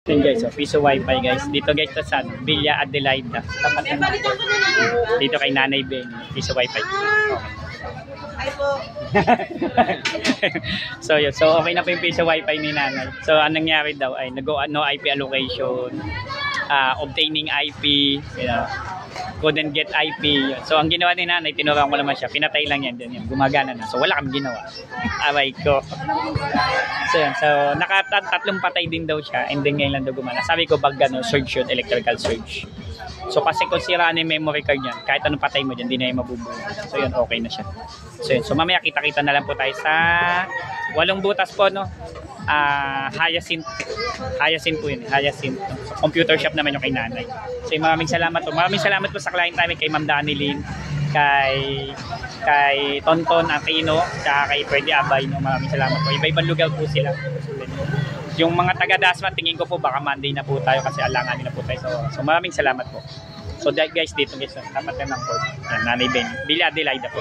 Yun guys, so piso wifi guys. Dito guys to sa Villa Adelaida. Tapat na dito kay Nanay Ben, piso wifi. Ay po. So yun, so okay na po yung piso wifi ni Nanay. So anong nangyari daw ay no IP allocation, obtaining IP, you know, couldn't get IP. Yun. So ang ginawa ni Nanay, tinuruan ko naman siya, pinatay lang yan din, gumagana na. So wala kami ginawa. Aray ko. So yun, so tatlong patay din daw siya and then ngayon lang daw gumana. Sabi ko pag surge yun, electrical surge. So kasi kung sira na yung memory card yan, kahit anong patay mo dyan, hindi na yung mabubuhay. So yun, okay na siya. So yun, so mamaya kita-kita na lang po tayo sa 8 butas po, no? Hyacinth po yun, Hyacinth. So, computer shop naman yung kay Nanay. So yun, maraming salamat po. Maraming salamat po sa client namin, kay Ma'am Danilyn, kay Tonton Aquino, saka kay Freddy Abay, no? Maraming salamat po. Iba-ibang lugar po sila. Yung mga taga-Dasma, tingin ko po baka Monday na po tayo kasi alanganin na po tayo. So maraming salamat po. So guys, dito guys, tapat na ng port. Yan, Nanay Ben, Villa Adelaida po.